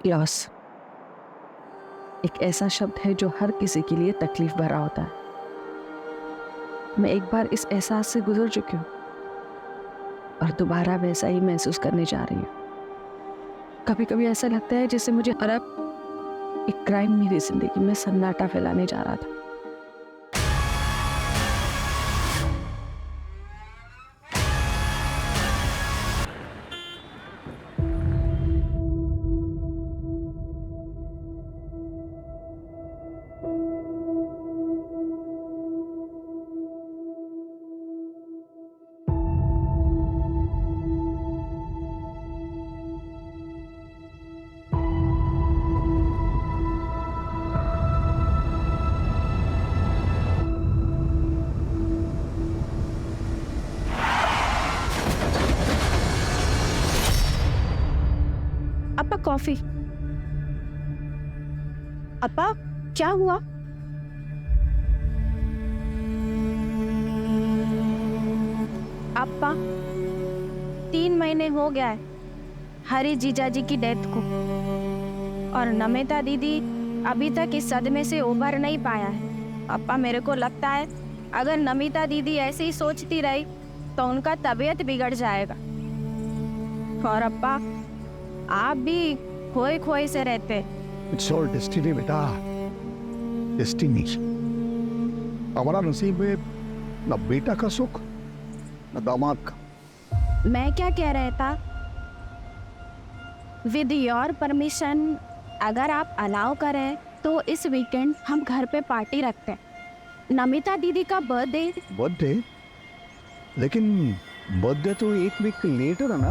Loss एक ऐसा शब्द है जो हर किसी के लिए तकलीफ भरा होता है। मैं एक बार इस एहसास से गुजर चुकी हूँ और दोबारा वैसा ही महसूस करने जा रही हूँ। कभी कभी ऐसा लगता है जैसे मुझे एक क्राइम मेरी जिंदगी में सन्नाटा फैलाने जा रहा था। अपा कॉफी। अपा क्या हुआ? अपा 3 महीने हो गया है हरी जीजाजी की डेथ को और नमिता दीदी अभी तक इस सदमे से उबर नहीं पाया है। अपा मेरे को लगता है अगर नमिता दीदी ऐसे ही सोचती रही तो उनका तबीयत बिगड़ जाएगा। और अपा आप भी खोए खोए से रहते। इट्स ऑल डेस्टिनी बेटा, डेस्टिनी। हमारा नसीब में न बेटा का सुख न दामाद का। मैं क्या कह रहा था, विद योर परमिशन अगर आप अलाउ करें तो इस वीकेंड हम घर पे पार्टी रखते हैं। नमिता दीदी का बर्थडे? लेकिन बर्थडे तो एक वीक लेटर है ना।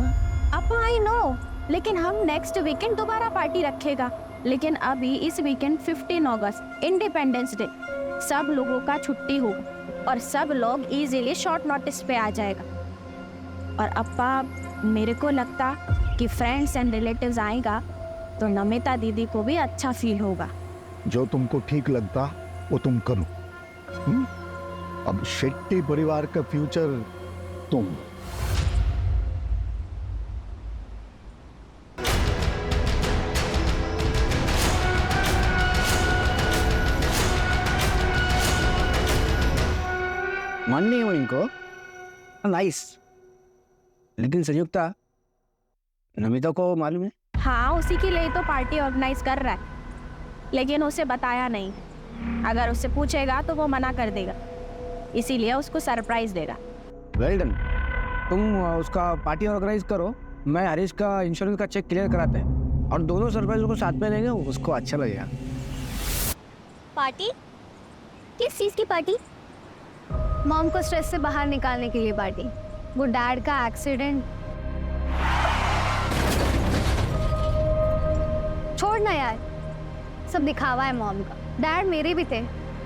अब आई नो, लेकिन हम नेक्स्ट वीकेंड दोबारा पार्टी रखेगा। लेकिन अभी इस वीकेंड 15 अगस्त इंडिपेंडेंस डे, सब लोगों का छुट्टी होगा और सब लोग इजीली शॉर्ट नोटिस पे आ जाएगा। और अप्पा मेरे को लगता कि फ्रेंड्स एंड रिलेटिव्स आएगा तो नमिता दीदी को भी अच्छा फील होगा। जो तुमको ठीक लगता वो तुम करो। अब शेट्टी परिवार का फ्यूचर तुम। मन नहीं हो इनको। नाइस। लेकिन संयुक्ता, नमिता को मालूम है? हाँ, उसी के लिए तो पार्टी ऑर्गेनाइज कर रहा है, लेकिन उसे बताया नहीं। अगर उससे पूछेगा तो वो मना कर देगा, इसीलिए उसको सरप्राइज देगा। Well done. तुम उसका पार्टी ऑर्गेनाइज करो, मैं हरीश का इंश्योरेंस का चेक क्लियर कराते हैं और दोनों सरप्राइज को साथ में लेंगे, उसको अच्छा लगेगा। पार्टी? किस चीज की पार्टी? मॉम को स्ट्रेस से बाहर निकालने के लिए पार्टी। वो डैड का एक्सीडेंट। छोड़ना यार, सब दिखावा है मॉम का। डैड मेरे भी थे,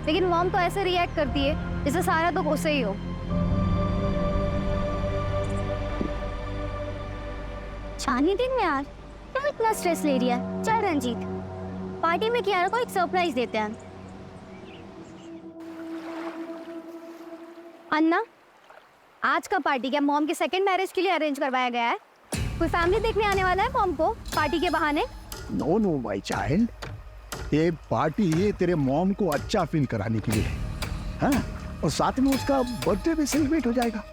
लेकिन मॉम तो ऐसे रिएक्ट करती है जैसे सारा तो उसे ही हो। शादी दिन में यार क्यों इतना स्ट्रेस ले रही है? चल रंजीत, पार्टी में कियारा को एक सरप्राइज देते हैं। अन्ना, आज का पार्टी क्या मॉम के सेकंड मैरिज के लिए अरेंज करवाया गया है? कोई फैमिली देखने आने वाला है मॉम को पार्टी के बहाने? नो नो माय चाइल्ड, ये पार्टी ये तेरे मॉम को अच्छा फील कराने के लिए है, हाँ? और साथ में उसका बर्थडे भी सेलिब्रेट हो जाएगा।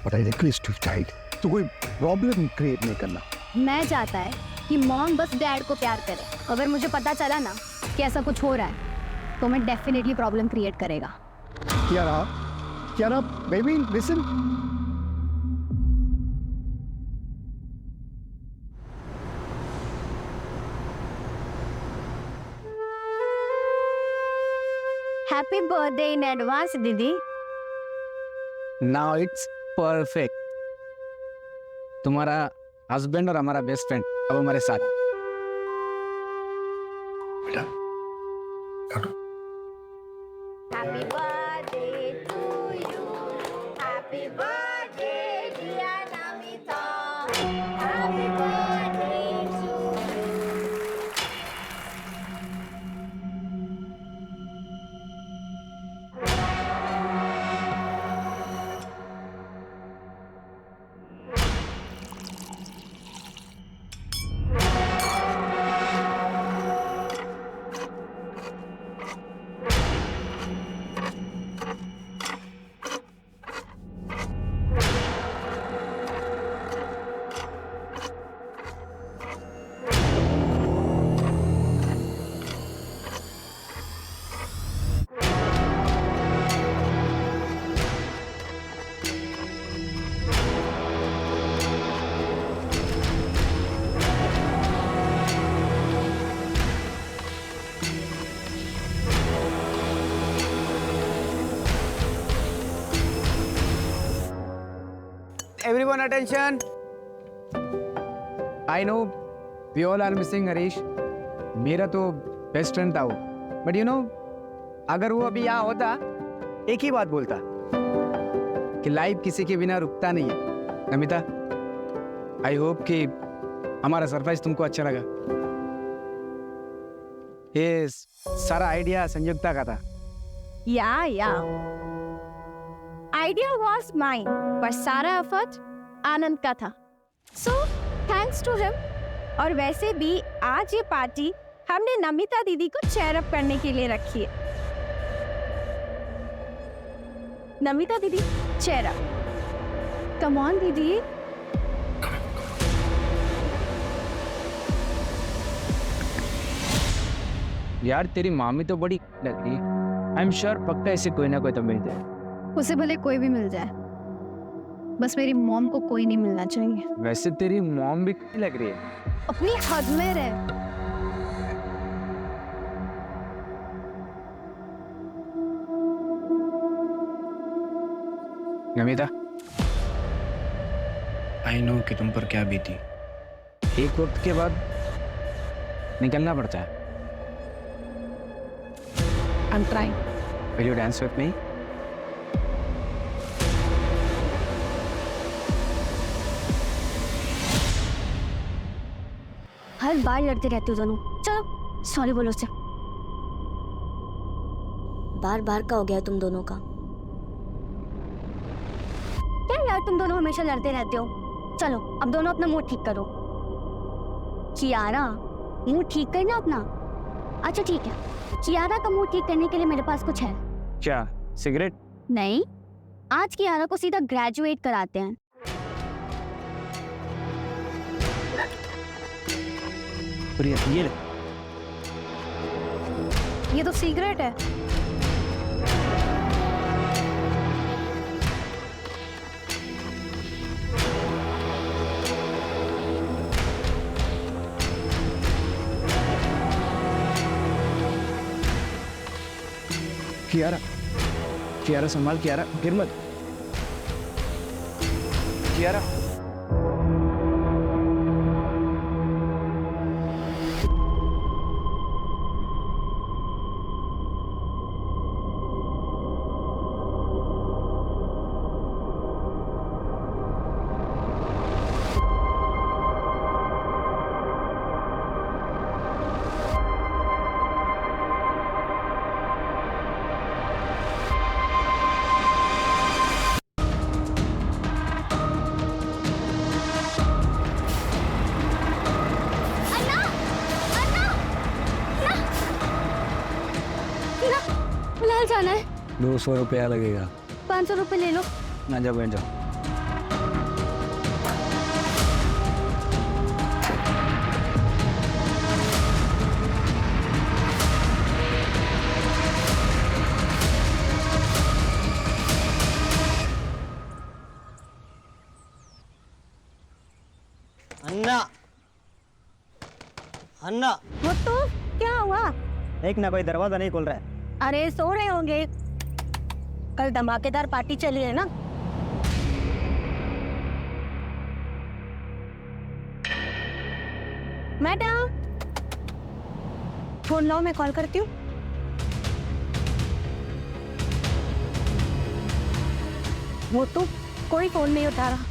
But I request you child, तो कोई प्रॉब्लम क्रिएट नहीं करना। मैं चाहता है कि मॉम बस डैड को प्यार करे। अगर मुझे पता चला ना कि ऐसा कुछ हो रहा है तो मैं डेफिनेटली प्रॉब्लम क्रिएट करेगा। Kiara, baby, listen. Happy birthday in advance दीदी। Now it's perfect. तुम्हारा हस्बैंड और हमारा बेस्ट फ्रेंड अब हमारे साथ। बेटा, काटो। Happy birthday to you, happy birthday dear Namita, happy birthday to everyone attention. I know we all are missing Harish. मेरा तो बेस्ट फ्रेंड था वो. But you know, अगर वो अभी यहाँ होता, एक ही बात बोलता कि लाइफ किसी के बिना रुकता नहीं है. नमिता, आई होप कि हमारा सरप्राइज तुमको अच्छा लगा. ये सारा आइडिया संयुक्ता का था. Yeah. Idea was mine, पर सारा एफर्ट आनंद का था. So thanks to him. और वैसे भी आज ये पार्टी हमने नमिता दीदी को चेयर अप करने के लिए रखी है. नमिता दीदी चेयर अप. कम ऑन दीदी. यार तेरी मामी तो बड़ी लग रही है. आई एम श्योर पक्का ऐसे कोई ना कोई तो मिल जाए. उसे भले कोई भी मिल जाए, बस मेरी मॉम को कोई नहीं मिलना चाहिए. वैसे तेरी मॉम भी लग रही है. अपनी हद में रह. नमिता, आई नो कि तुम पर क्या बीती. एक वक्त के बाद निकलना पड़ता है. I'm trying. Will you dance with me? हर बार लड़ते रहते हो दोनों. चलो सॉरी बोलो उससे. बार बार का हो गया तुम दोनों का. क्या यार तुम दोनों हमेशा लड़ते रहते हो. चलो अब दोनों अपना मूड ठीक करो. कियारा, मूड ठीक करना अपना. अच्छा ठीक है, कियारा का मूड ठीक करने के लिए मेरे पास कुछ है. क्या सिगरेट? नहीं, आज कियारा को सीधा ग्रेजुएट कराते हैं. ये ले. ये तो सिगरेट है. कियारा संभाल. कियारा गिर मत. कियारा. फिलहाल जाना है. 200 रुपया लगेगा. 500 रुपए ले लो. ना जाओ बैठ जाओ. अन्ना, अन्ना, वो तो क्या हुआ? एक ना कोई दरवाजा नहीं खुल रहा है. अरे सो रहे होंगे. कल धमाकेदार पार्टी चली है ना. मैडम, फोन लाओ, मैं कॉल करती हूँ. वो तो कोई फोन नहीं उठा रहा.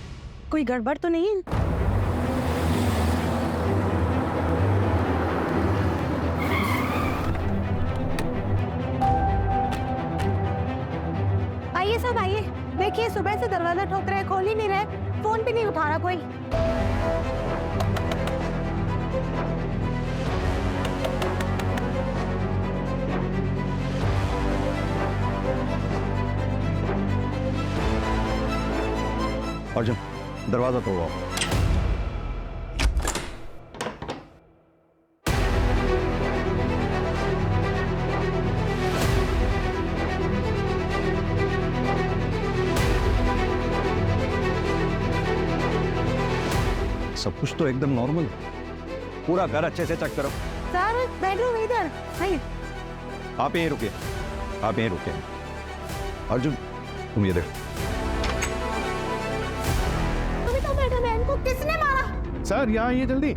कोई गड़बड़ तो नहीं है? आइए सब आइए. देखिए सुबह से दरवाजा ठोक रहे, खोल ही नहीं रहे, फोन भी नहीं उठा रहा कोई. अर्जुन, दरवाजा तोड़ो. सब कुछ तो एकदम नॉर्मल है. पूरा घर अच्छे से चेक करो. सर बेडरूम इधर. आइए. आप यहीं रुकिए, आप यहीं रुकिए. अर्जुन, तुम ये देखो. सर यहाँ आइए जल्दी।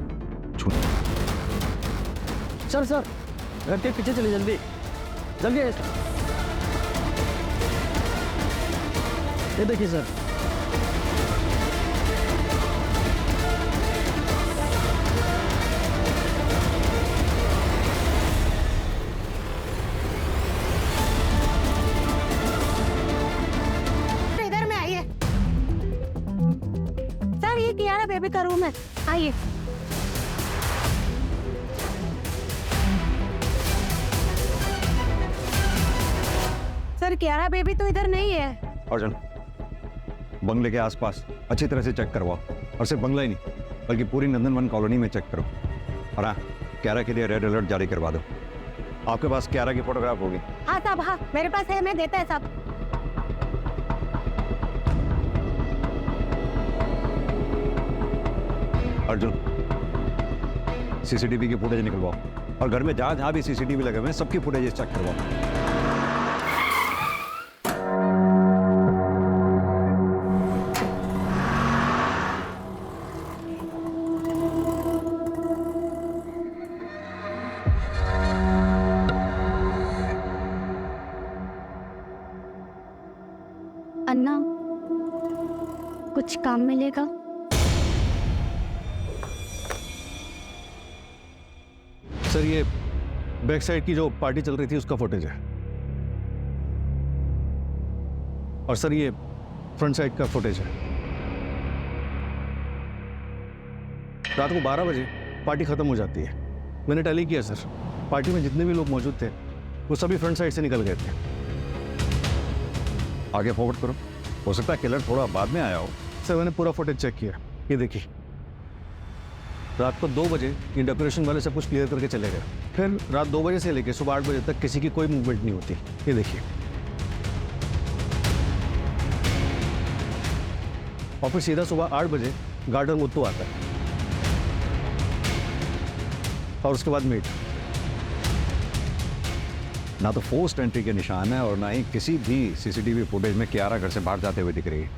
सर सर घर के पीछे चलिए जल्दी जल्दी आइए। ये देखिए सर। इधर में आइए सर, ये कियारा बेबी का रूम है, आइए। सर कियारा बेबी तो इधर नहीं है। अर्जुन, बंगले के आसपास अच्छी तरह से चेक करवाओ, और सिर्फ बंगला ही नहीं बल्कि पूरी नंदनवन कॉलोनी में चेक करो। और हाँ, क्यारा के लिए रेड अलर्ट जारी करवा दो। आपके पास क्यारा की फोटोग्राफ होगी? हाँ साहब, हाँ मेरे पास है, मैं देता है साहब। अर्जुन, सीसीटीवी की फुटेज निकलवाओ, और घर में जहां जहां भी सीसीटीवी लगे हुए हैं सबकी फुटेज चेक करवाओ। अन्ना, कुछ काम मिलेगा? सर ये बैक साइड की जो पार्टी चल रही थी उसका फुटेज है, और सर ये फ्रंट साइड का फुटेज है। रात को 12 बजे पार्टी खत्म हो जाती है। मैंने टैली किया सर, पार्टी में जितने भी लोग मौजूद थे वो सभी फ्रंट साइड से निकल गए थे। आगे फॉरवर्ड करो, हो सकता है किलर थोड़ा बाद में आया हो। सर मैंने पूरा फुटेज चेक किया, ये देखिए। रात को 2 बजे ये डेकोरेशन वाले सब कुछ क्लियर करके चले गए। फिर रात 2 बजे से लेकर सुबह 8 बजे तक किसी की कोई मूवमेंट नहीं होती, ये देखिए। और फिर सीधा सुबह 8 बजे गार्डन मुत्तू आता है, और उसके बाद मीट। ना तो फोर्स्ड एंट्री के निशान है और ना ही किसी भी सीसीटीवी फुटेज में क्यारा घर से बाहर जाते हुए दिख रही है।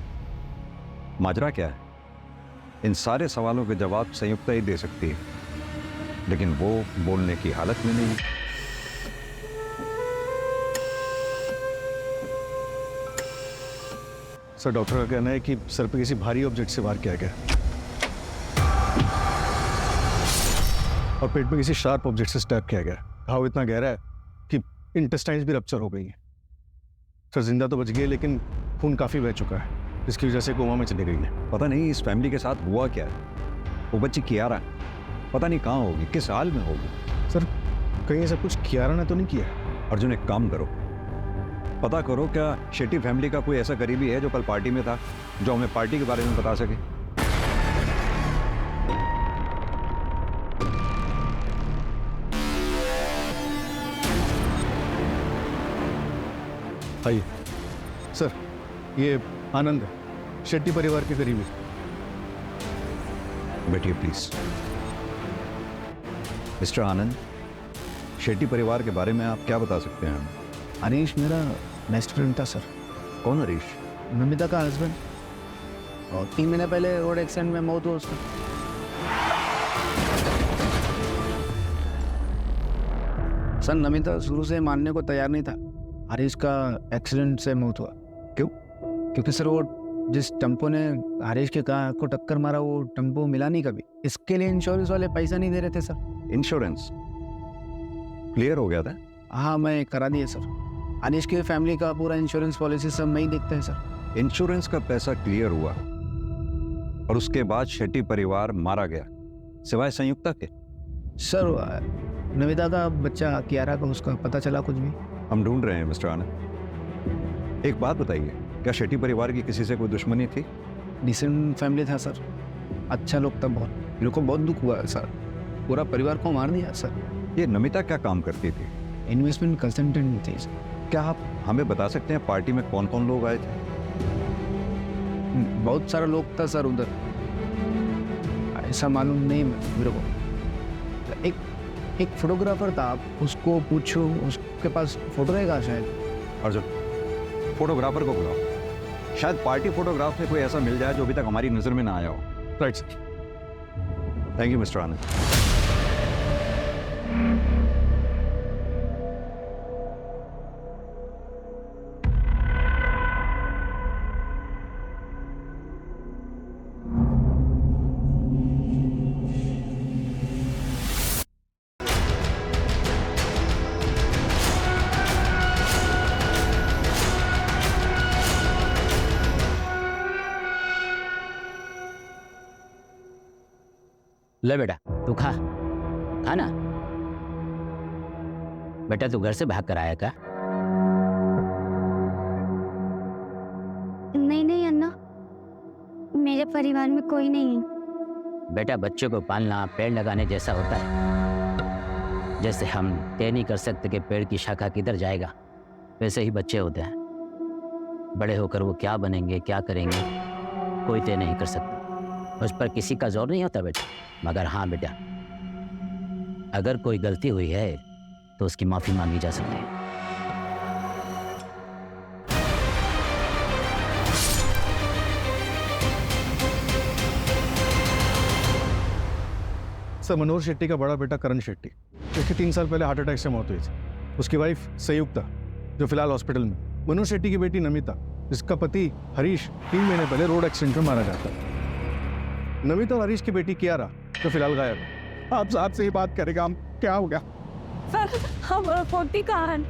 माजरा क्या है? इन सारे सवालों के जवाब संयुक्ता ही दे सकती है, लेकिन वो बोलने की हालत में नहीं। सर डॉक्टर का कहना है कि सर पे किसी भारी ऑब्जेक्ट से वार किया गया, और पेट में किसी शार्प ऑब्जेक्ट से स्टैब किया गया। घाव इतना गहरा है कि इंटेस्टाइन्स भी रप्चर हो गई हैं। सर जिंदा तो बच गए, लेकिन खून काफी बह चुका है, जिसकी वजह से कोमा में चली गई है। पता नहीं इस फैमिली के साथ हुआ क्या है। वो बच्ची कियारा पता नहीं कहाँ होगी, किस हाल में होगी। सर कहीं ऐसा कुछ कियारा ने तो नहीं किया? अर्जुन, एक काम करो, पता करो क्या शेट्टी फैमिली का कोई ऐसा करीबी है जो कल पार्टी में था, जो हमें पार्टी के बारे में बता सके। आइए सर, ये आनंद है, शेट्टी परिवार के करीबी। बैठिए प्लीज। मिस्टर आनंद, शेट्टी परिवार के बारे में आप क्या बता सकते हैं? हरीश मेरा बेस्ट फ्रेंड था सर। कौन हरीश? नमिता का हस्बैंड, और 3 महीने पहले रोड एक्सीडेंट में मौत हुआ उसका। सर नमिता शुरू से मानने को तैयार नहीं था, हरीश का एक्सीडेंट से मौत हुआ। क्यों? क्योंकि सर वो जिस टेम्पो ने हरीश के कार को टक्कर मारा वो टेम्पो मिला नहीं कभी। इसके लिए इंश्योरेंस वाले पैसा नहीं दे रहे थे सर। इंश्योरेंस क्लियर हो गया था? हाँ मैं करा दिए सर। हरीश की फैमिली का पूरा इंश्योरेंस पॉलिसी सब मैं ही देखता है सर। इंश्योरेंस का पैसा क्लियर हुआ और उसके बाद शेट्टी परिवार मारा गया, सिवाय संयुक्ता के? सर नमिता का बच्चा कियारा का उसका पता चला कुछ भी? हम ढूंढ रहे हैं मिस्टर आनंद। एक बात बताइए, क्या शेट्टी परिवार की किसी से कोई दुश्मनी थी? डिसेंट फैमिली था सर, अच्छा लोग था बहुत। मेरे को बहुत दुख हुआ है सर, पूरा परिवार को मार दिया सर। ये नमिता क्या काम करती थी? इन्वेस्टमेंट कंसल्टेंट थी सर। क्या आप हमें बता सकते हैं पार्टी में कौन कौन लोग आए थे? बहुत सारा लोग था सर उधर, ऐसा मालूम नहीं मेरे को। एक फोटोग्राफर था, आप उसको पूछो, उसके पास फोटो रहेगा शायद। अर्जुन, फोटोग्राफर को बुलाओ, शायद पार्टी फोटोग्राफ में कोई ऐसा मिल जाए जो अभी तक हमारी नजर में ना आया हो। Right sir. Thank you mister Anand. ले बेटा तू खा खा ना। बेटा तू घर से भाग कर आया का? नहीं नहीं अन्ना, मेरे परिवार में कोई नहीं है। बेटा बच्चों को पालना पेड़ लगाने जैसा होता है। जैसे हम तय नहीं कर सकते कि पेड़ की शाखा किधर जाएगा, वैसे ही बच्चे होते हैं। बड़े होकर वो क्या बनेंगे क्या करेंगे कोई तय नहीं कर सकता। उस पर किसी का जोर नहीं होता बेटा। मगर हाँ बेटा, अगर कोई गलती हुई है तो उसकी माफी मांगी जा सकती है। सर, मनोहर शेट्टी का बड़ा बेटा करण शेट्टी, जिसकी 3 साल पहले हार्ट अटैक से मौत हुई थी। उसकी वाइफ संयुक्ता, जो फिलहाल हॉस्पिटल में। मनोहर शेट्टी की बेटी नमिता, जिसका पति हरीश 3 महीने पहले रोड एक्सीडेंट में मारा जाता। नमिता और हरीश की बेटी कियारा, जो फिलहाल गायब है। आप साथ से ही बात करेगा। हम क्या हो गया? सर हम फोटी कहाँ हैं?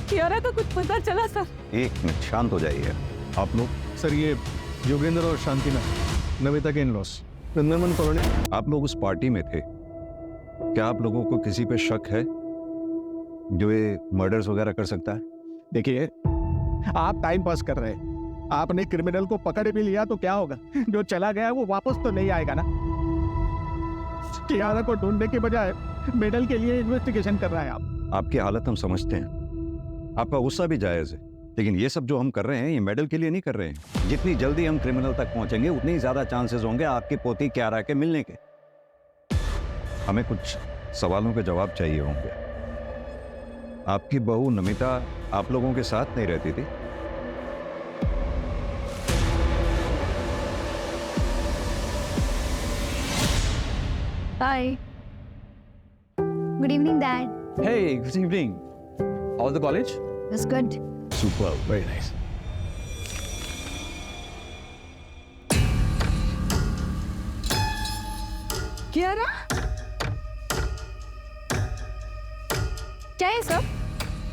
कियारा का कुछ पता चला सर? एक मिनट शांत हो जाइए आप लोग। सर, ये योगेंद्र और शांतिना, नमिता के इन-लॉस, नंदनवन कॉलोनी। आप लोग उस पार्टी में थे, क्या आप लोगों को किसी पे शक है जो ये मर्डर्स वगैरह कर सकता है? देखिए, आप टाइम पास कर रहे हैं। आपने क्रिमिनल को पकड़ भी लिया तो क्या होगा? जो चला गया वो वापस तो नहीं आएगा ना। कियारा को ढूंढने के बजाय मेडल के लिए इन्वेस्टिगेशन कर रहा है आप। आपकी हालत हम समझते हैं, आपका गुस्सा भी जायज है, लेकिन ये सब जो हम कर रहे हैं ये मेडल के लिए नहीं कर रहे हैं। जितनी जल्दी हम क्रिमिनल तक पहुंचेंगे उतनी ही ज्यादा चांसेस होंगे आपकी पोती कियारा के मिलने के। हमें कुछ सवालों के जवाब चाहिए होंगे। आपकी बहू नमिता आप लोगों के साथ नहीं रहती थी? Hi, good evening dad. Hey, good evening. How's the college? It's good. Super, very nice. Kiara, क्या है सब?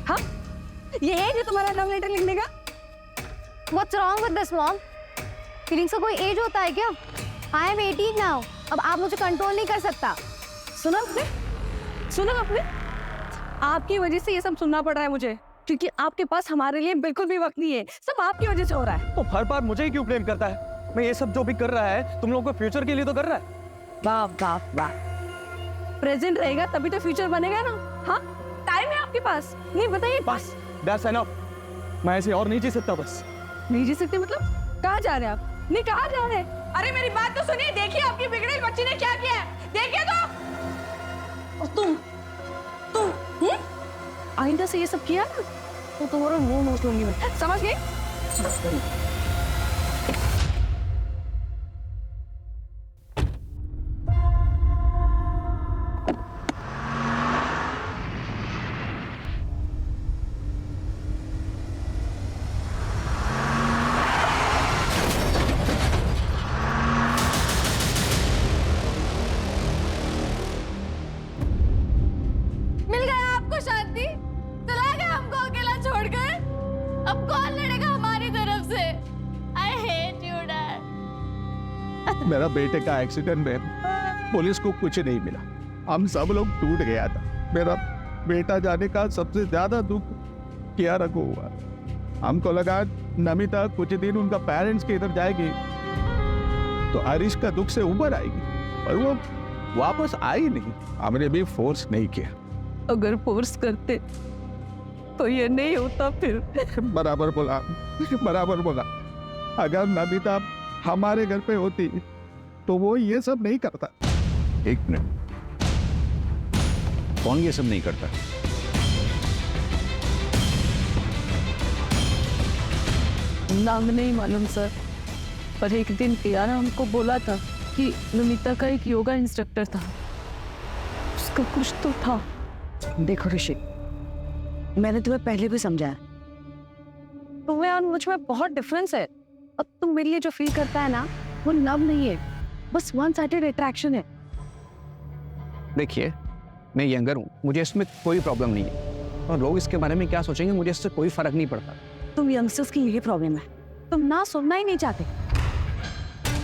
हाँ, ये है जो तुम्हारा लव लेटर लिखने का? What's wrong with this mom? Feelings का कोई एज होता है क्या? I am 18 now. अब आप मुझे कंट्रोल नहीं कर सकता। सुना आपने? आपकी वजह से ये सब सुनना पड़ रहा है मुझे, क्योंकि आपके पास हमारे लिए बिल्कुल भी वक्त नहीं है। सब आपकी वजह से हो रहा है। तो हर बार मुझे ही क्यों ब्लेम करता है? मैं ये सब जो भी कर रहा है तुम लोगों को फ्यूचर के लिए तो कर रहा है। वाह वाह वाह, प्रेजेंट रहेगा तभी तो फ्यूचर बनेगा ना। हाँ, टाइम है आपके पास। नहीं बताइए। बस दैट्स एनफ। मैं ऐसे और नहीं जी सकता। बस नहीं जी सकते मतलब? कहाँ जा रहे हैं आप? नहीं, कहाँ जा रहे हैं? अरे मेरी बात तो सुनिए। देखिए आपकी बिगड़ेल बच्ची ने क्या किया है, देखिए तो। और तुम आइंदा से ये सब किया ना तो तुम्हारा मुंह नोच लूंगी मैं, समझ गई? मिल गया आपको शांति? चला गया हमको अकेला छोड़कर? अब कौन लड़ेगा हमारी तरफ से? I hate you, Dad. मेरा बेटे का एक्सीडेंट में पुलिस को कुछ नहीं मिला। हम सब लोग टूट गया था। मेरा बेटा जाने का सबसे ज्यादा दुख कियारा को हुआ। हमको लगा नमिता कुछ दिन उनका पेरेंट्स के इधर जाएगी तो हरीश का दुख से उबर आएगी, पर वो वापस आई नहीं। हमने भी फोर्स नहीं किया। अगर फोर्स करते तो ये नहीं होता फिर। बराबर बोला। अगर नमिता हमारे घर पे होती तो वो ये सब नहीं करता। एक मिनट, कौन ये सब नहीं करता? नाम नहीं मालूम सर, पर एक दिन कियारा हमको बोला था कि नमिता का एक योगा इंस्ट्रक्टर था, उसका कुछ तो था। देखो ऋषि, मैंने तुम्हें पहले भी समझाया, तुम्हें और मुझ में बहुत डिफरेंस है। अब तुम मेरे लिए जो फील करता है ना, वो लव नहीं है, बस वन साइडेड अट्रैक्शन है। देखिए, मैं यंगर हूँ, मुझे इसमें कोई प्रॉब्लम नहीं है, और लोग इसके बारे में क्या सोचेंगे मुझे इससे कोई फर्क नहीं पड़ता। तुम यंगस्टर्स की यही प्रॉब्लम है, तुम ना सुनना ही नहीं चाहते।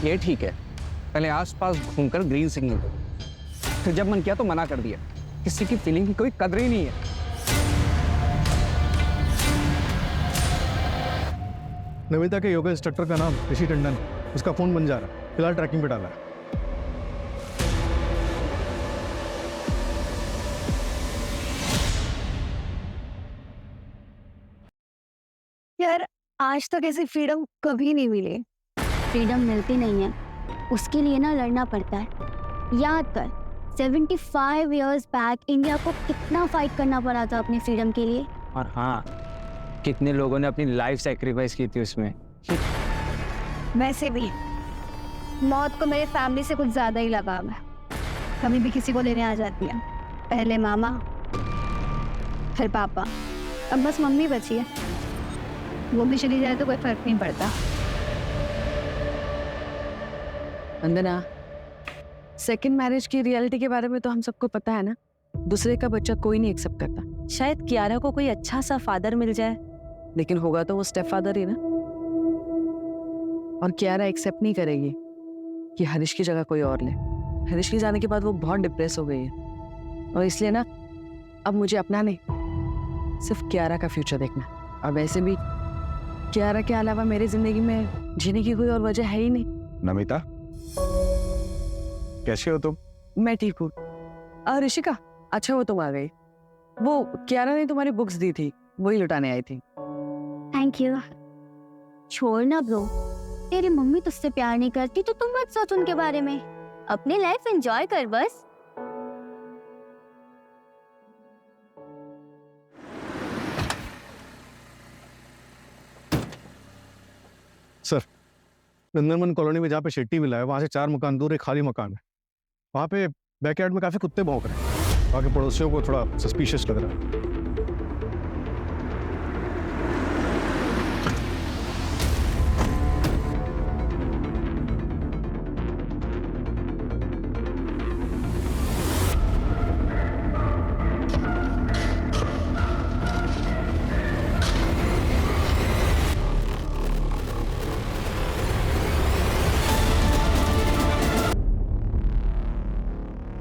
ये ठीक है, पहले आसपास घूमकर ग्रीन सिग्नल दो, फिर जब मन किया तो मना कर दिया। किसी की फीलिंग की कोई कदर ही नहीं है। नमिता के योगा इंस्ट्रक्टर का नाम ऋषि टंडन, उसका फोन बन जा रहा है, फिलहाल ट्रैकिंग पे डाला है। यार आज तक ऐसी फ्रीडम कभी नहीं मिली। फ्रीडम मिलती नहीं है, उसके लिए ना लड़ना पड़ता है। याद कर 75 इयर्स बैक इंडिया को कितना फाइट करना पड़ा था अपनी फ्रीडम के लिए। और हाँ, कितने लोगों ने अपनी लाइफ सैक्रिफाइस की थी उसमें। वैसे भी मौत को मेरे फैमिली से कुछ ज्यादा ही लगाव है। कभी भी किसी को लेने आ जाती है, पहले मामा फिर पापा, अब बस मम्मी बची है। वो भी चली जाए तो कोई फर्क नहीं पड़ता। वंदना, सेकंड मैरिज की रियलिटी के बारे में तो हम सबको पता है ना, दूसरे का बच्चा कोई नहीं एक्सेप्ट करता। शायद कियारा को कोई अच्छा सा फादर मिल जाए, लेकिन होगा तो वो स्टेप फादर ही ना। और कियारा एक्सेप्ट नहीं करेगी कि हरीश की जगह कोई और ले। हरीश के जाने के बाद वो बहुत डिप्रेस हो गई है, और इसलिए ना अब मुझे अपना नहीं, सिर्फ कियारा का फ्यूचर देखना। और वैसे भी कियारा के अलावा मेरी जिंदगी में जीने की कोई और वजह है ही नहीं। नमिता, कैसे हो तुम? मैं ठीक हूँ। ऋषिका, अच्छा वो तुम आ गई। वो कियारा ने तुम्हारी बुक्स दी थी, वही लुटाने आई थी। Thank you. छोड़ ना ब्रो, तेरी मम्मी तुझसे प्यार नहीं करती तो तुम मत सोच उनके बारे में, अपनी लाइफ एंजॉय कर बस। सर, नंदनवन कॉलोनी में जहाँ पे शेट्टी मिला है, वहाँ से 4 मकान दूर एक खाली मकान है। वहाँ पे बैकयार्ड में काफी कुत्ते भौंक रहे हैं। वहाँ के पड़ोसियों को थोड़ा सस्पिशियस लग रहा है।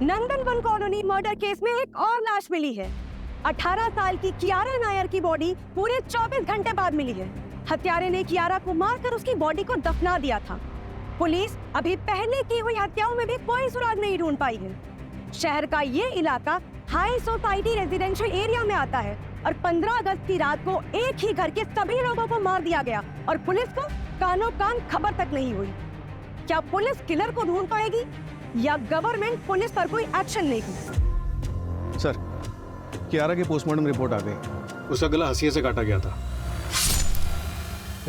नंदनवन कॉलोनी मर्डर केस में एक और लाश मिली है। 18 साल की कियारा नायर की बॉडी पूरे 24 घंटे बाद मिली है। हत्यारे ने कियारा को मारकर उसकी बॉडी को दफना दिया था। पुलिस अभी पहले की हुई हत्याओं में भी कोई सुराग नहीं ढूंढ पाई है। शहर का ये इलाका हाई सोसाइटी रेजिडेंशियल एरिया में आता है और 15 अगस्त की रात को एक ही घर के सभी लोगों को मार दिया गया और पुलिस को कानो कान खबर तक नहीं हुई। क्या पुलिस किलर को ढूंढ पाएगी या गवर्नमेंट पुलिस पर कोई एक्शन लेगी? सर, कियारा की पोस्टमार्टम रिपोर्ट आ गई। उसका गला हंसिया से काटा गया था।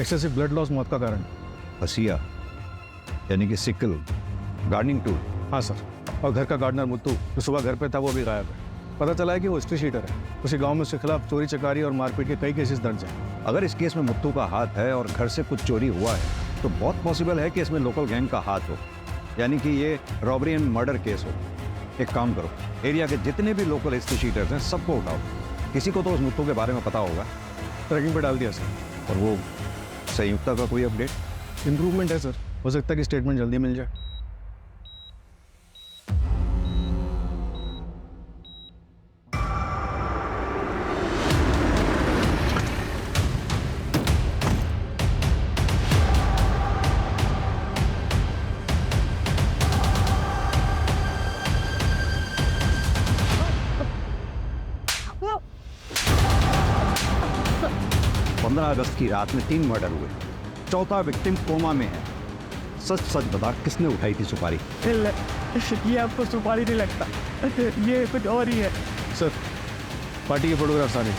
एक्सेसिव ब्लड लॉस मौत का कारण। हसिया यानी कि सिकल, गार्डनिंग टूल। हाँ सर, और घर का गार्डनर मुत्तू जो सुबह घर पे था वो भी गायब है। पता चला है कि वो हिस्ट्री शीटर है। उसी गांव में उसके खिलाफ चोरी चकारी और मारपीट के कई केसेस दर्ज हैं। अगर इस केस में मुत्तू का हाथ है और घर से कुछ चोरी हुआ है तो बहुत पॉसिबल है कि इसमें लोकल गैंग का हाथ हो, यानी कि ये रॉबरी एंड मर्डर केस हो। एक काम करो, एरिया के जितने भी लोकल हिस्ट्री शीटर्स हैं सबको उठाओ। किसी को तो उस मुत्तू के बारे में पता होगा। ट्रैकिंग पे डाल दिया सर। और वो संयुक्ता का कोई अपडेट? इम्प्रूवमेंट है सर, हो सकता है कि स्टेटमेंट जल्दी मिल जाए। अगस्त की रात में 3 मर्डर हुए, चौथा विक्टिम कोमा में है। सच सच बता, किसने उठाई थी सुपारी? ये आपको सुपारी नहीं लगता, ये कुछ और ही है। सर, पार्टी के फोटोग्राफ्स आ रहे।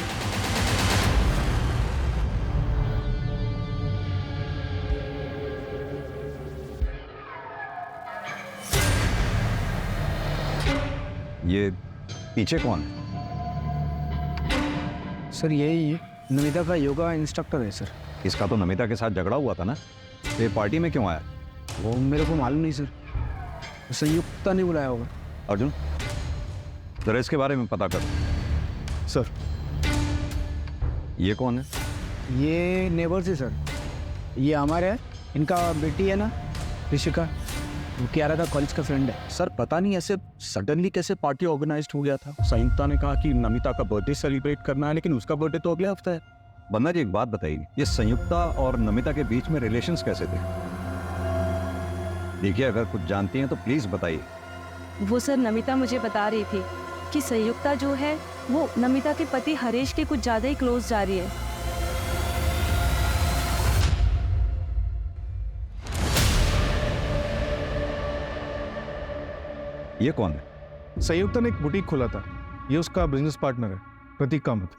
ये पीछे कौन है? सर यही नमिता का योगा इंस्ट्रक्टर है सर। इसका तो नमिता के साथ झगड़ा हुआ था ना, तो ये पार्टी में क्यों आया? वो मेरे को मालूम नहीं सर, संयुक्ता ने बुलाया होगा। अर्जुन, जरा इसके बारे में पता कर। सर ये कौन है? ये नेबर्स है सर, ये हमारे है, इनका बेटी है ना ऋषिका, वो कियारा का कॉलेज का फ्रेंड है। सर पता नहीं ऐसे सडनली कैसे पार्टी ऑर्गेनाइज हो गया था। संयुक्ता ने कहा कि नमिता का बर्थडे सेलिब्रेट करना है, लेकिन उसका बर्थडे तो अगले हफ्ते है। बन्ना जी एक बात बताइए, ये संयुक्ता और नमिता के बीच में रिलेशंस कैसे थे? देखिए अगर कुछ जानती हैं तो प्लीज बताइए। वो सर नमिता मुझे बता रही थी कि संयुक्ता जो है वो नमिता के पति हरीश के कुछ ज्यादा ही क्लोज जा रही है। ये कौन है? संयुक्ता ने एक बुटीक खोला था, ये उसका बिजनेस पार्टनर है प्रतीक कामत।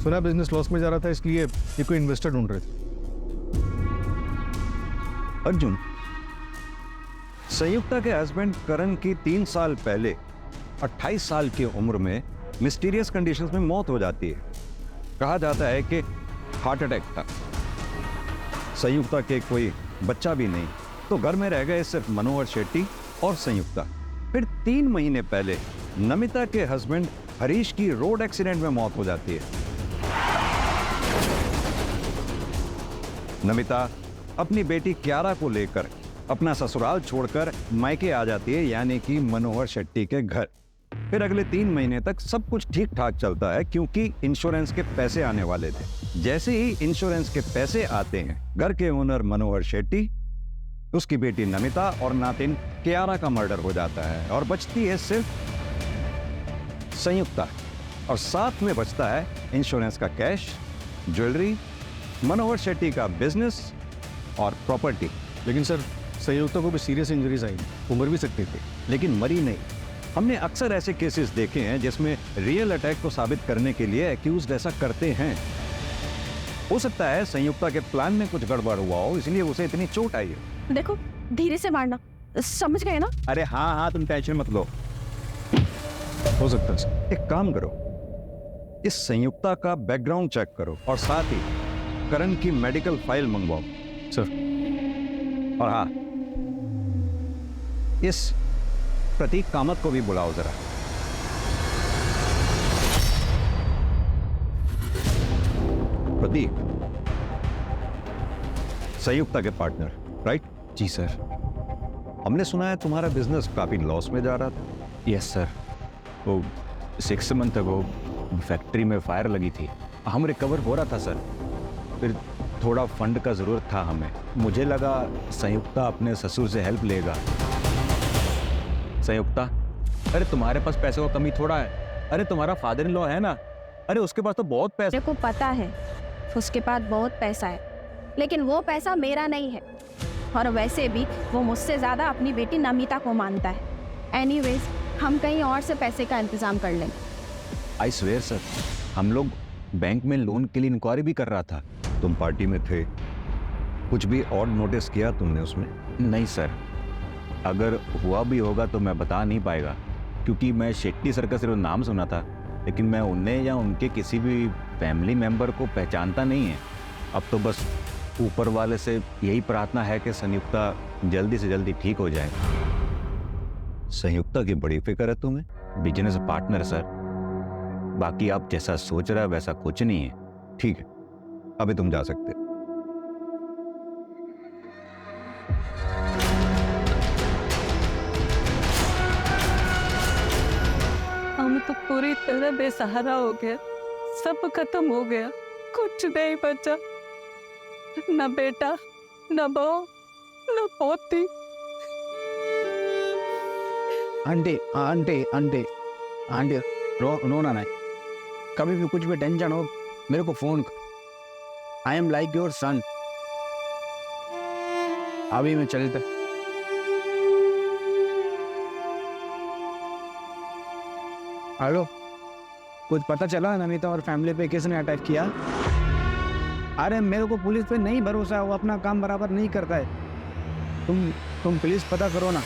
सुना बिजनेस लॉस में जा रहा था, इसलिए ये कोई इन्वेस्टर ढूंढ रहे थे। अर्जुन, संयुक्ता के हस्बैंड करण की 3 साल पहले 28 साल की उम्र में मिस्टीरियस कंडीशंस में मौत हो जाती है। कहा जाता है कि हार्ट अटैक था। संयुक्ता के कोई बच्चा भी नहीं, तो घर में रह गए सिर्फ मनोहर शेट्टी और संयुक्ता। फिर 3 महीने पहले नमिता के हस्बैंड हरीश की रोड एक्सीडेंट में मौत हो जाती है। नमिता अपनी बेटी कियारा को लेकर अपना ससुराल छोड़कर मायके आ जाती है, यानी कि मनोहर शेट्टी के घर। फिर अगले 3 महीने तक सब कुछ ठीक ठाक चलता है, क्योंकि इंश्योरेंस के पैसे आने वाले थे। जैसे ही इंश्योरेंस के पैसे आते हैं, घर के ओनर मनोहर शेट्टी, उसकी बेटी नमिता और नातिन कियारा का मर्डर हो जाता है और बचती है सिर्फ संयुक्ता, और साथ में बचता है इंश्योरेंस का कैश, ज्वेलरी, मनोहर शेट्टी का बिजनेस और प्रॉपर्टी। लेकिन सर संयुक्ता को भी सीरियस इंजरीज आई, वो मर भी सकती थी। लेकिन मरी नहीं। हमने अक्सर ऐसे केसेस देखे हैं जिसमें रियल अटैक को साबित करने के लिए एक्यूज्ड ऐसा करते हैं। हो सकता है संयुक्ता के प्लान में कुछ गड़बड़ हुआ हो, इसलिए उसे इतनी चोट आई हो। देखो धीरे से मारना, समझ गए ना? अरे हाँ हाँ, तुम टेंशन मत लो। हो सकता है सर। एक काम करो, इस संयुक्ता का बैकग्राउंड चेक करो और साथ ही करण की मेडिकल फाइल मंगवाओ। सर। और हाँ, इस प्रतीक कामत को भी बुलाओ जरा। प्रतीक, संयुक्ता के पार्टनर, राइट? जी सर। हमने सुना है तुम्हारा बिजनेस काफी लॉस में जा रहा था। Yes sir. वो 6 मंथ अगो फैक्ट्री में फायर लगी थी, हम रिकवर हो रहा था सर। फिर थोड़ा फंड का ज़रूरत था हमें। मुझे लगा संयुक्ता अपने ससुर से हेल्प लेगा। संयुक्ता, अरे तुम्हारे पास पैसे का कमी थोड़ा है। अरे तुम्हारा फादर इन लॉ है ना, अरे उसके पास तो बहुत पैसा। मेरे को पता है उसके पास बहुत पैसा है, लेकिन वो पैसा मेरा नहीं है। और वैसे भी वो मुझसे ज़्यादा अपनी बेटी नमिता को मानता है। एनीवेज, हम कहीं और से पैसे का इंतज़ाम कर लेंगे। आई स्वेयर सर, हम लोग बैंक में लोन के लिए इंक्वायरी भी कर रहा था। तुम पार्टी में थे, कुछ भी और नोटिस किया तुमने उसमें? नहीं सर, अगर हुआ भी होगा तो मैं बता नहीं पाएगा, क्योंकि मैं शेट्टी सर का सिर्फ नाम सुना था, लेकिन मैं उन्हें या उनके किसी भी फैमिली मेंबर को पहचानता नहीं है। अब तो बस ऊपर वाले से यही प्रार्थना है कि संयुक्ता जल्दी से जल्दी ठीक हो जाए। संयुक्ता की बड़ी फिक्र है तुम्हें? बिजनेस पार्टनर सर, बाकी आप जैसा सोच रहे हैं वैसा कुछ नहीं है। ठीक है, अभी तुम जा सकते हो। हम तो पूरी तरह बेसहारा हो गए, सब खत्म हो गया, कुछ नहीं बचा, न बेटा, न बहू, न पोती। आंटी आंटी आंटी आंटी, रोना नहीं। कभी भी कुछ भी टेंशन हो मेरे को फोन कर। I am like your son. अभी मैं चलता। हेलो, कुछ पता चला नमिता और फैमिली पे किसने अटैक किया? अरे मेरे को पुलिस पे नहीं भरोसा, वो अपना काम बराबर नहीं करता है। तुम प्लीज पता करो ना।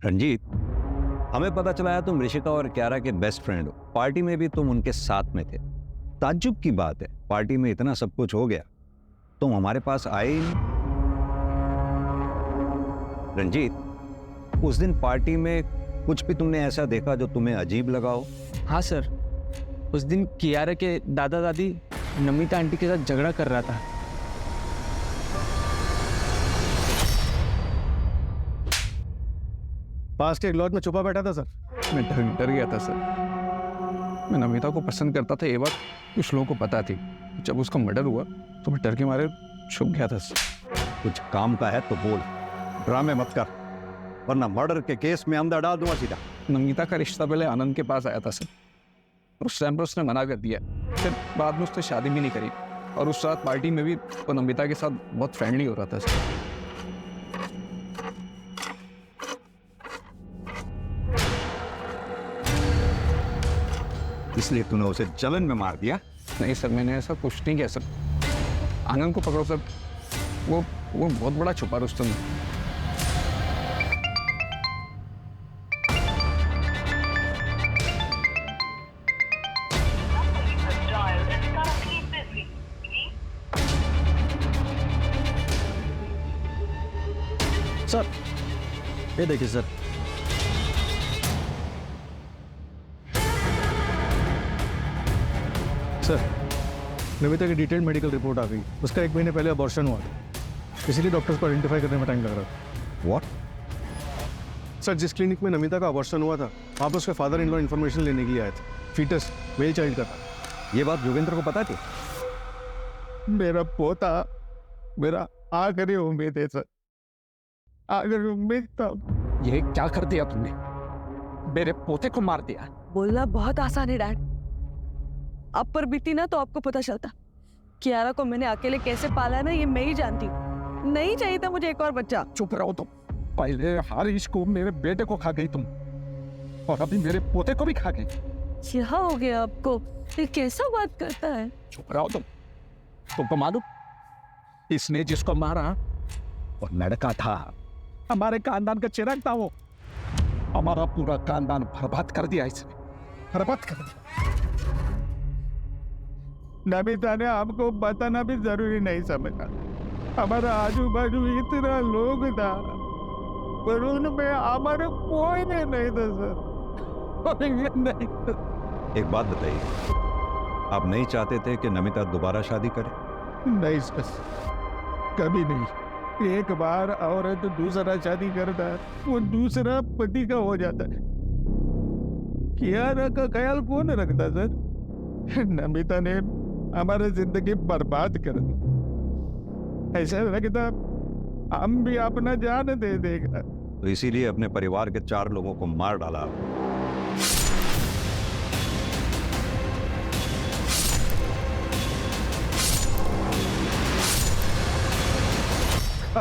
रंजीत, हमें पता चला है तुम ऋषिका और क्यारा के बेस्ट फ्रेंड हो। पार्टी में भी तुम उनके साथ में थे। ताज्जुब की बात है, पार्टी में इतना सब कुछ हो गया, तुम हमारे पास आए ही नहीं। रंजीत, उस दिन पार्टी में कुछ भी तुमने ऐसा देखा जो तुम्हें अजीब लगा हो? हाँ सर, उस दिन कियारा के दादा दादी नमिता आंटी के साथ झगड़ा कर रहा था। पास के एक लॉज में छुपा बैठा था सर। मैं डर गया था सर। मैं नमिता को पसंद करता था, ये बात कुछ लोगों को पता थी। जब उसका मर्डर हुआ तो मैं डर के मारे छुप गया था सर। कुछ काम का है तो बोल, ड्रामे मत कर, वरना मर्डर के केस में अंदर डाल दूंगा सीधा। नमिता का रिश्ता पहले आनंद के पास आया था सर, उस टाइम पर उसने मना कर दिया। फिर बाद में उसने शादी भी नहीं करी, और उस रात पार्टी में भी वो नमिता के साथ बहुत फ्रेंडली हो रहा था सर। इसलिए तूने उसे जलन में मार दिया? नहीं सर, मैंने ऐसा कुछ नहीं किया सर। आनंद को पकड़ो सर, वो बहुत बड़ा छुपा रुस्तम है। सर ये देखिए सर, सर नमिता की डिटेल्ड मेडिकल रिपोर्ट आ गई। उसका 1 महीने पहले अबॉर्शन हुआ था, इसीलिए डॉक्टर्स को आइडेंटिफाई करने में टाइम लग रहा था। व्हाट? सर जिस क्लिनिक में नमिता का अबॉर्शन हुआ था, वहाँ पर उसके फादर इन लॉ इन्फॉर्मेशन लेने के लिए आए थे। फीटस मेल चाइल्ड का था। ये बात जोगेंद्र को पता थी? मेरा पोता मेरा आखिरी उम्मीद है सर, आखिरी उम्मीद था। ये क्या कर दिया तुमने? मेरे पोते को मार दिया। बोलना बहुत आसान है डैड, आप पर बीती ना तो आपको पता चलता। कियारा को मैंने अकेले कैसे पाला है ना, ये मैं ही जानती हूँ। नहीं चाहिए था मुझे एक और बच्चा। चुप रहो तुम। पहले हारिश को, मेरे बेटे को खा गई तुम, और अभी मेरे पोते को भी खा गई। क्या हो गया आपको? ये कैसा बात करता है? चुप रहो तुम। तुमको मालूम, इसने जिसको मारा वो लड़का था, हमारे खानदान का चिराग था। वो हमारा पूरा खानदान बर्बाद कर दिया इसने, बर्बाद कर दिया। नमिता ने हमको बताना भी जरूरी नहीं समझा। हमारा आजू बाजू इतना लोग था, पर उनमें हमारे कोई नहीं था सर। एक बात बताइए, आप नहीं चाहते थे कि नमिता दोबारा शादी करे? नहीं सर, कभी नहीं। एक बार औरत दूसरा शादी करता है, वो दूसरा पति का हो जाता है। कियारा का ख्याल कौन रखता सर? नमिता ने हमारी जिंदगी बर्बाद कर दी। ऐसा लगता हम भी अपना जान दे देगा। तो इसीलिए अपने परिवार के 4 लोगों को मार डाला।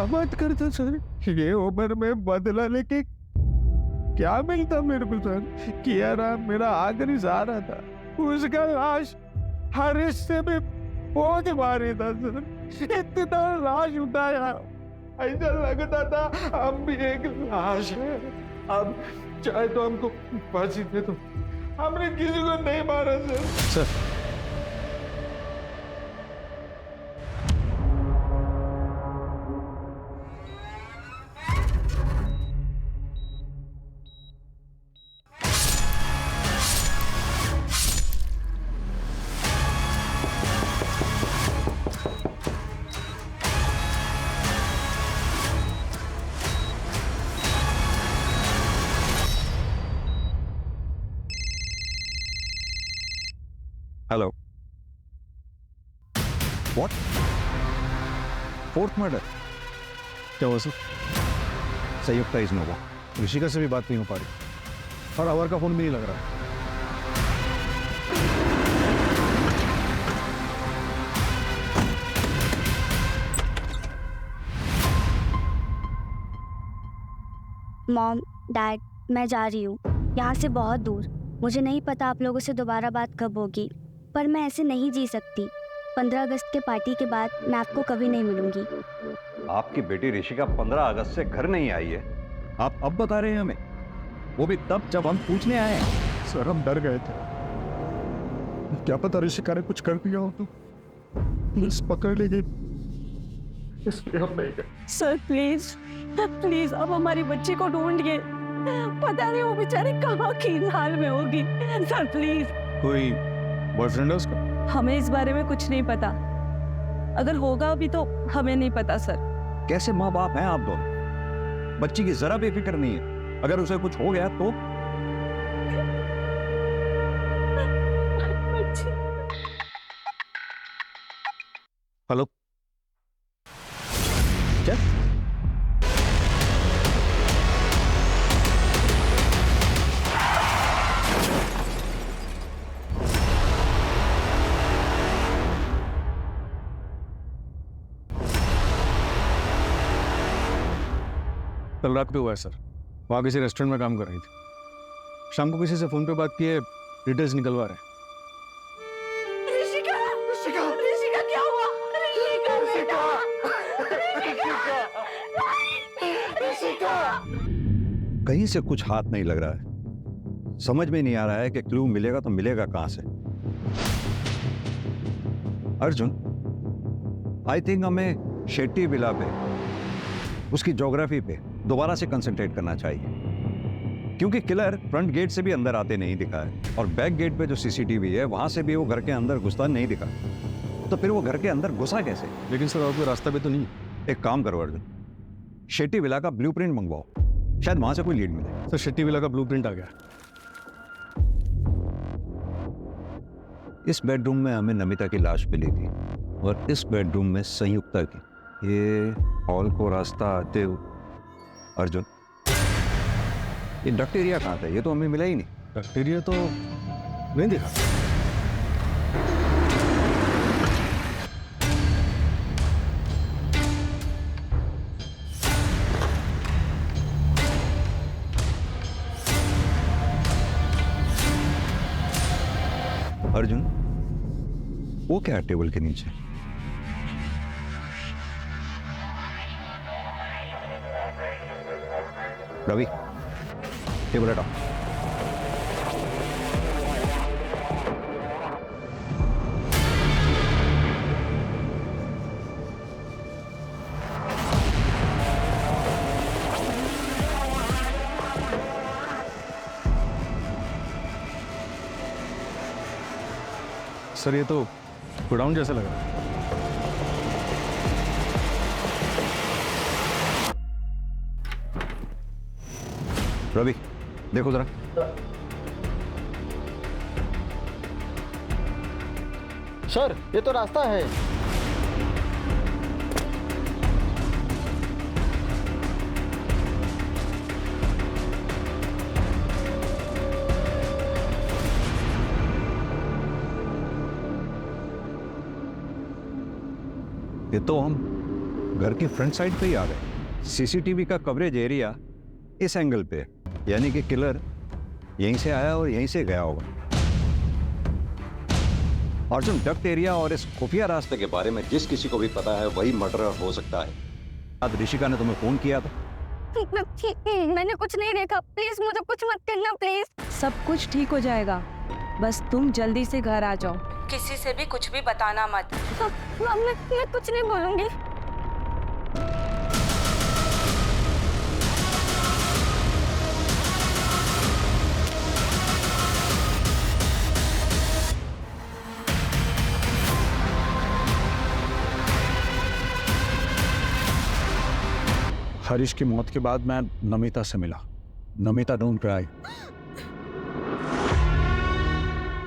मत करता सर, ये उम्र में बदला लेके क्या मिलता मेरे को सर? कियारा मेरा आखिरी सहारा था, उसका लाश हर रिश्ते में बहुत भारी था सर। इतना लाश उठाया, ऐसा लगता था हम भी एक लाश है। अब चाहे तो हमको फांसी दे दो, हमने किसी को नहीं मारा sir. Hello. What? 4th murder? क्या हुआ सर? Sanyukta is no one. Rishika से भी बात नहीं हो पा रही, और अवर का फोन भी नहीं लग रहा। मॉम, डैड, मैं जा रही हूँ यहाँ से बहुत दूर। मुझे नहीं पता आप लोगों से दोबारा बात कब होगी, पर मैं ऐसे नहीं जी सकती। 15 अगस्त के पार्टी के बाद मैं आपको कभी नहीं मिलूंगी। आपकी बेटी ऋषिका 15 अगस्त से घर नहीं आई है, आप अब बता रहे हैं हमें? वो भी तब जब हम पूछने आए। सर हम डर गए थे, क्या पता ऋषिका ने कुछ कर दिया हो तो पुलिस पकड़ लेगी, इसलिए हम नहीं गए। सर प्लीज प्लीज अब हमारी बच्ची को ढूंढिए, पता नहीं वो बेचारी कहाँ की हाल में होगी। Sir please. कोई बॉयफ्रेंड है उसका? हमें इस बारे में कुछ नहीं पता, अगर होगा भी तो हमें नहीं पता सर। कैसे माँ बाप हैं आप दोनों? बच्ची की जरा भी फिक्र नहीं है, अगर उसे कुछ हो गया तो? हेलो, क्या? कल रात पे हुआ है सर, वहाँ किसी रेस्टोरेंट में काम कर रही थी, शाम को किसी से फोन पे बात किए, डिटेल्स निकलवा रहे हैं। ऋषिका, ऋषिका, ऋषिका क्या हुआ? ऋषिका बेटा, ऋषिका। कहीं से कुछ हाथ नहीं लग रहा है, समझ में नहीं आ रहा है कि क्लू मिलेगा तो मिलेगा कहां से। अर्जुन, आई थिंक हमें शेट्टी विला पे, उसकी ज्योग्राफी पे दोबारा से कंसंट्रेट करना चाहिए, क्योंकि किलर फ्रंट गेट से भी अंदर आते नहीं दिखा है और बैक गेट पे जो सीसीटीवी है वहां से भी वो घर के अंदर घुसता नहीं दिखा, तो फिर वो घर के अंदर घुसा कैसे? लेकिन सर और कोई रास्ता भी तो नहीं। एक काम करो अर्जुन, शेट्टी विला का ब्लूप्रिंट मंगवाओ, शायद वहां से कोई लीड मिले। सर शेट्टी विला का ब्लूप्रिंट आ गया। इस बेडरूम में हमें नमिता की लाश मिली थी और इस बेडरूम में संयुक्ता की। ये हॉल को रास्ता आते हुए अर्जुन, ये डक्ट एरिया कहाँ था? ये तो हमें मिला ही नहीं। डक्ट एरिया तो नहीं दिखा। अर्जुन, वो क्या है टेबल के नीचे? रवि, टेबल हटाओ। सर ये तो गोडाउन जैसा लग रहा है। रवि देखो जरा। सर ये तो रास्ता है। ये तो हम घर के फ्रंट साइड पे ही आ गए। सीसीटीवी का कवरेज एरिया इस एंगल पे, यानी कि किलर यहीं से आया और यहीं से गया होगा। अर्जुन, डक्ट एरिया और इस खुफिया रास्ते के बारे में जिस किसी को भी पता है वही मर्डरर हो सकता है। आज ऋषिका ने तुम्हें फोन किया था? मैंने कुछ नहीं देखा, प्लीज मुझे कुछ मत करना प्लीज। सब कुछ ठीक हो जाएगा, बस तुम जल्दी से घर आ जाओ। किसी से भी कुछ भी बताना मत। मैं कुछ नहीं बोलूंगी। हरीश की मौत के बाद मैं नमिता से मिला। Namita don't cry,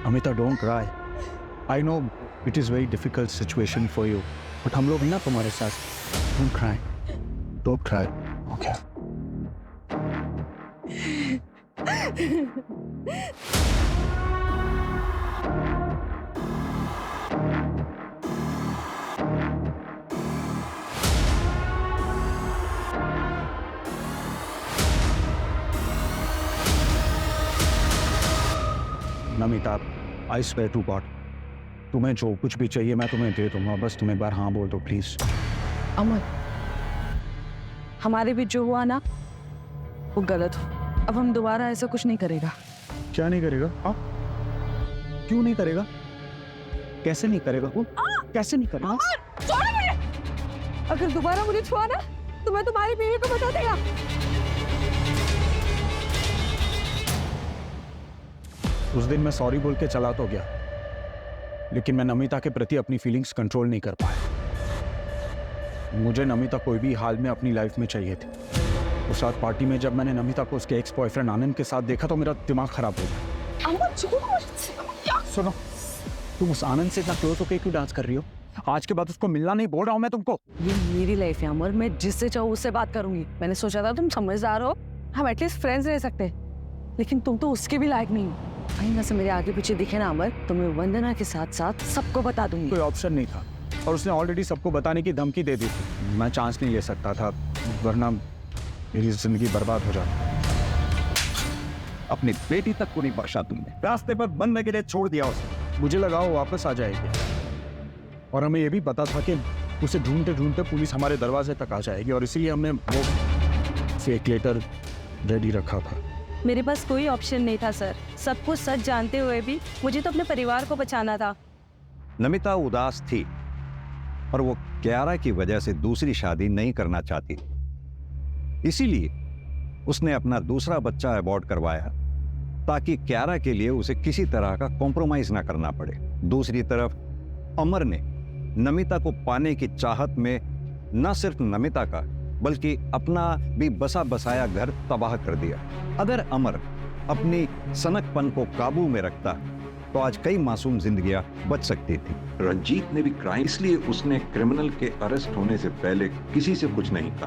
Namita don't cry. I know it is very difficult situation for you, but हम लोग ना तुम्हारे साथ। Don't cry, don't cry, okay? Namita, I swear to God, तुम्हें जो कुछ भी चाहिए मैं तुम्हें दे दूंगा, बस तुम एक बार हाँ बोल दो प्लीज। अमर, हमारे बीच जो हुआ ना वो गलत हो। अब हम दोबारा ऐसा कुछ नहीं करेगा। क्या नहीं करेगा? हाँ, क्यों नहीं करेगा? कैसे नहीं करेगा वो? कैसे नहीं करेगा? छोड़ो मुझे! अगर दोबारा मुझे छुआ ना तो मैं तुम्हारी बीवी को बता देगा। उस दिन मैं सॉरी बोल के चला तो गया, लेकिन मैं नमिता के प्रति अपनी फीलिंग्स कंट्रोल नहीं कर पाया। मुझे नमिता कोई भी हाल में अपनी लाइफ में चाहिए थी। उस रात पार्टी में जब मैंने नमिता को उसके एक्स बॉयफ्रेंड आनंद के साथ देखा तो मेरा दिमाग खराब हो गया। सुनो, तुम उस आनंद से इतना क्लोज होकर क्यों डांस कर रही हो? आज के बाद उसको मिलना नहीं बोल रहा हूँ मैं तुमको। ये मेरी लाइफ है अमर, मैं जिससे चाहूँ उससे बात करूंगी। मैंने सोचा था तुम समझदार हो, हम एटलीस्ट फ्रेंड्स रह सकते, लेकिन तुम तो उसके भी लायक नहीं हो। कहीं ना से मेरे आगे पीछे दिखे ना अमर, तो मैं वंदना के साथ साथ सबको बता दूंगी। कोई ऑप्शन नहीं था और उसने ऑलरेडी सबको बताने की धमकी दे दी थी। मैं चांस नहीं ले सकता था, वरना मेरी जिंदगी बर्बाद हो जाती। अपनी बेटी तक को नहीं बख्शा तुमने, रास्ते पर बनने के लिए छोड़ दिया उसे। मुझे लगा वो वापस आ जाएगी, और हमें ये भी पता था कि उसे ढूंढते ढूंढते पुलिस हमारे दरवाजे तक आ जाएगी, और इसीलिए हमने वो फेक लेटर रेडी रखा था। मेरे पास कोई ऑप्शन नहीं था सर। सब कुछ सच जानते हुए भी मुझे तो अपने परिवार को बचाना था। नमिता उदास थी और वो क्यारा की वजह से दूसरी शादी नहीं करना चाहती, इसीलिए उसने अपना दूसरा बच्चा अबॉर्ट करवाया ताकि क्यारा के लिए उसे किसी तरह का कॉम्प्रोमाइज ना करना पड़े। दूसरी तरफ अमर ने नमिता को पाने की चाहत में न सिर्फ नमिता का बल्कि अपना भी बसा बसाया घर तबाह कर दिया। अगर अमर अपनी सनकपन को काबू में रखता तो आज कई मासूम जिंदगियां बच सकती थी। रंजीत ने भी क्राइम, इसलिए उसने क्रिमिनल के अरेस्ट होने से पहले किसी से कुछ नहीं कहा।